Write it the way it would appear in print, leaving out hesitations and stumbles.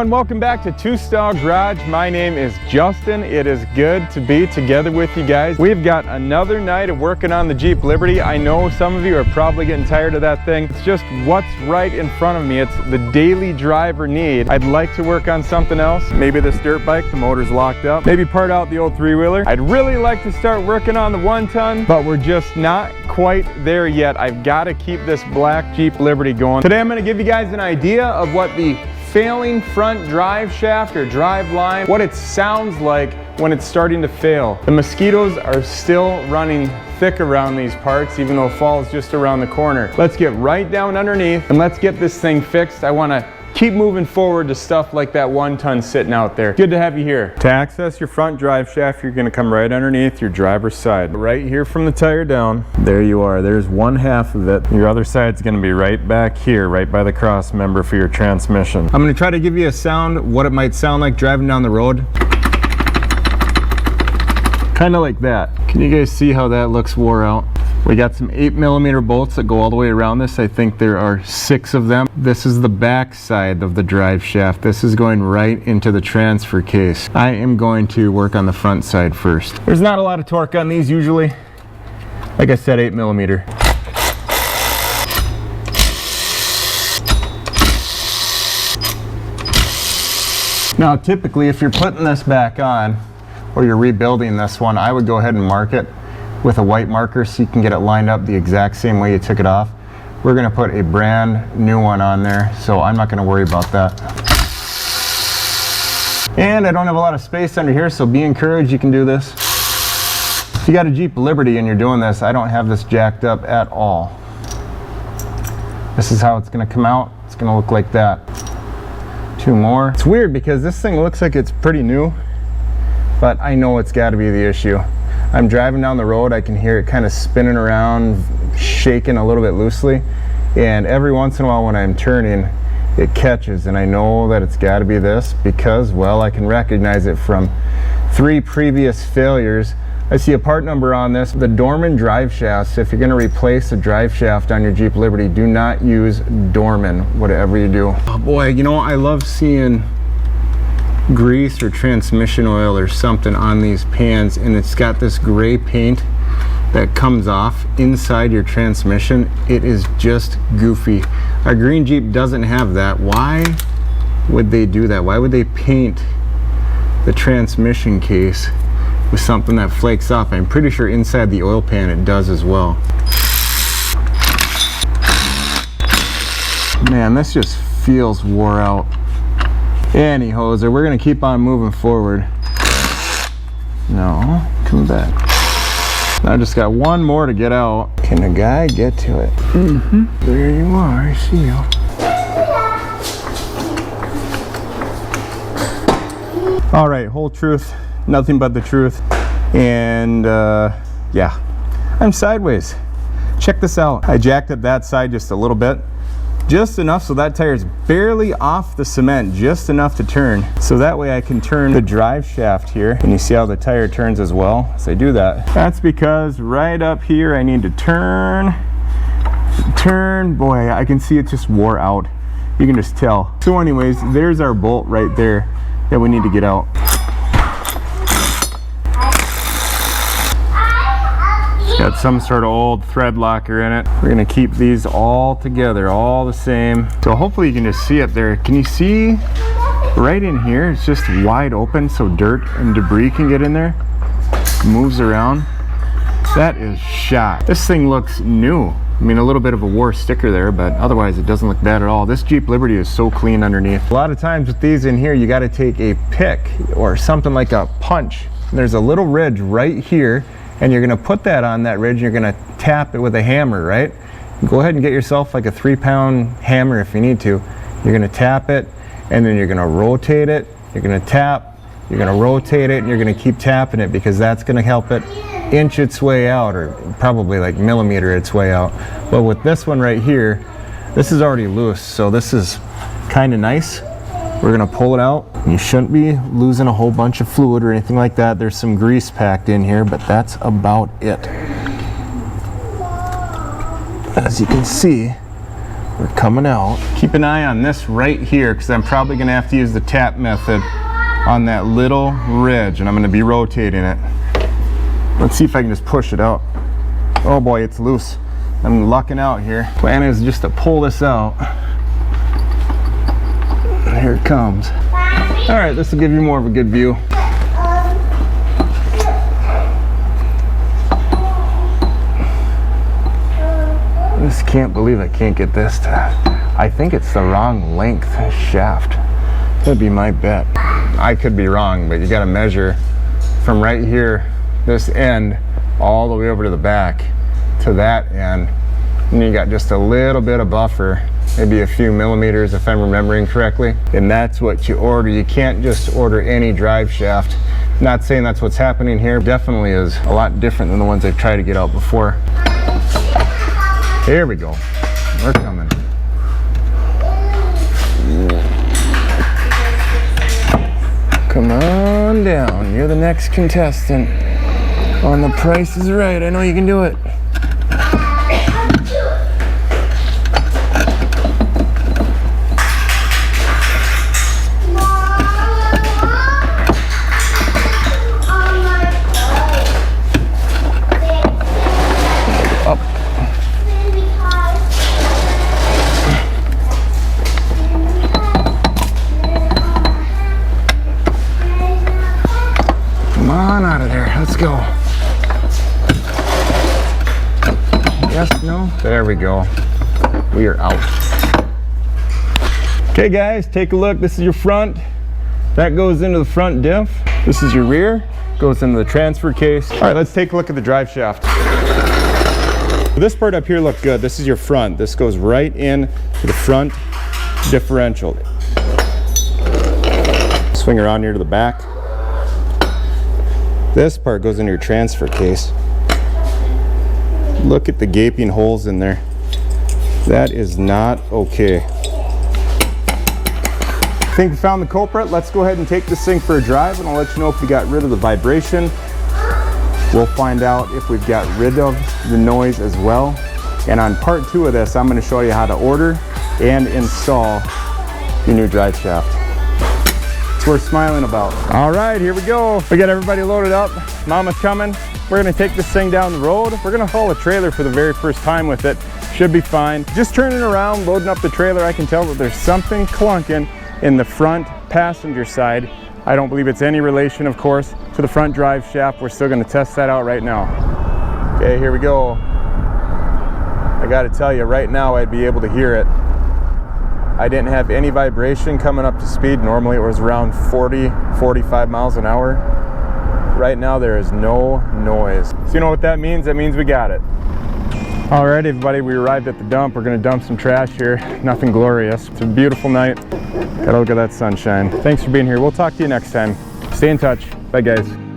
everyone, welcome back to Two Stall Garage. My name is Justin. It is good to be together with you guys. We've got another night of working on the Jeep Liberty. I know some of you are probably getting tired of that thing. It's just what's right in front of me. It's the daily driver need. I'd like to work on something else. Maybe this dirt bike, the motor's locked up. Maybe part out the old three-wheeler. I'd really like to start working on the 1-ton, but we're just not quite there yet. I've got to keep this black Jeep Liberty going. Today I'm going to give you guys an idea of what the failing front drive shaft or drive line, what it sounds like when it's starting to fail. The mosquitoes are still running thick around these parts, even though fall is just around the corner. Let's get right down underneath and let's get this thing fixed. I want to keep moving forward to stuff like that 1-ton sitting out there. Good to have you here. To access your front drive shaft, you're going to come right underneath your driver's side. Right here from the tire down, there you are. There's one half of it. Your other side's going to be right back here, right by the cross member for your transmission. I'm going to try to give you a sound, what it might sound like driving down the road. Kind of like that. Can you guys see how that looks wore out? We got some 8mm bolts that go all the way around this. I think there are 6 of them. This is the back side of the drive shaft. This is going right into the transfer case. I am going to work on the front side first. There's not a lot of torque on these usually. Like I said, 8mm. Now typically if you're putting this back on or you're rebuilding this one, I would go ahead and mark it with a white marker so you can get it lined up the exact same way you took it off. We're going to put a brand new one on there, so I'm not going to worry about that. And I don't have a lot of space under here, so be encouraged, you can do this. If you got a Jeep Liberty and you're doing this, I don't have this jacked up at all. This is how it's going to come out. It's going to look like that. 2 more. It's weird because this thing looks like it's pretty new, but I know it's got to be the issue. I'm driving down the road, I can hear it kind of spinning around, shaking a little bit loosely, and every once in a while when I'm turning, it catches, and I know that it's got to be this because, well, I can recognize it from 3 previous failures. I see a part number on this, the Dorman drive shafts. If you're going to replace a drive shaft on your Jeep Liberty, do not use Dorman, whatever you do. Oh boy, you know, I love seeing grease or transmission oil or something on these pans, and it's got this gray paint that comes off inside your transmission. It is just goofy. Our green Jeep doesn't have that. Why would they do that? Why would they paint the transmission case with something that flakes off? I'm pretty sure inside the oil pan it does as well. Man, this just feels wore out. Anyhoser, we're gonna keep on moving forward. No, come back. I just got one more to get out. Can a guy get to it? There you are, I see you. All right, whole truth, nothing but the truth. And yeah, I'm sideways. Check this out. I jacked up that side just a little bit. Just enough so that tire's barely off the cement, just enough to turn. So that way I can turn the drive shaft here. And you see how the tire turns as well as I do that. That's because right up here I need to turn. Boy, I can see it just wore out. You can just tell. So anyways, there's our bolt right there that we need to get out. Got some sort of old thread locker in it. We're gonna keep these all together, all the same. So hopefully you can just see it there. Can you see right in here? It's just wide open so dirt and debris can get in there. Moves around. That is shot. This thing looks new. I mean, a little bit of a wore sticker there, but otherwise it doesn't look bad at all. This Jeep Liberty is so clean underneath. A lot of times with these in here, you gotta take a pick or something like a punch. There's a little ridge right here, and you're gonna put that on that ridge, and you're gonna tap it with a hammer, right? Go ahead and get yourself like a 3-pound hammer if you need to. You're gonna tap it, and then you're gonna rotate it, you're gonna tap, you're gonna rotate it, and you're gonna keep tapping it because that's gonna help it inch its way out, or probably like millimeter its way out. But with this one right here, this is already loose, so this is kind of nice. We're gonna pull it out. You shouldn't be losing a whole bunch of fluid or anything like that. There's some grease packed in here, but that's about it. As you can see, We're coming out. Keep an eye on this right here because I'm probably going to have to use the tap method on that little ridge, and I'm going to be rotating it. Let's see if I can just push it out. Oh boy, it's loose. I'm lucking out here. Plan is just to pull this out. Here it comes. All right, this will give you more of a good view. I just can't believe I can't get this to, I think it's the wrong length shaft. That'd be my bet. I could be wrong, but you gotta measure from right here, this end, all the way over to the back to that end. And you got just a little bit of buffer, maybe a few millimeters if I'm remembering correctly. And that's what you order. You can't just order any drive shaft. Not saying that's what's happening here. Definitely is a lot different than the ones I've tried to get out before. Here we go. We're coming. Come on down. You're the next contestant on The Price is Right. I know you can do it. Out of there. Let's go. Yes, no? There we go. We are out. Okay guys, take a look. This is your front. That goes into the front diff. This is your rear. Goes into the transfer case. All right, let's take a look at the drive shaft. This part up here looked good. This is your front. This goes right in to the front differential. Swing around here to the back. This part goes into your transfer case. Look at the gaping holes in there. That is not okay. I think we found the culprit. Let's go ahead and take this thing for a drive, and I'll let you know if we got rid of the vibration. We'll find out if we've got rid of the noise as well. And on part 2 of this, I'm going to show you how to order and install your new drive shaft. We're smiling about. All right, here we go. We got everybody loaded up. Mama's coming. We're gonna take this thing down the road. We're gonna haul a trailer for the very first time with it. Should be fine. Just turning around, loading up the trailer, I can tell that there's something clunking in the front passenger side. I don't believe it's any relation, of course, to the front drive shaft. We're still gonna test that out right now. Okay, here we go. I gotta tell you, right now I'd be able to hear it. I didn't have any vibration coming up to speed. Normally it was around 40, 45 miles an hour. Right now there is no noise. So you know what that means? That means we got it. All right, everybody, we arrived at the dump. We're gonna dump some trash here. Nothing glorious. It's a beautiful night. Gotta look at that sunshine. Thanks for being here. We'll talk to you next time. Stay in touch. Bye, guys.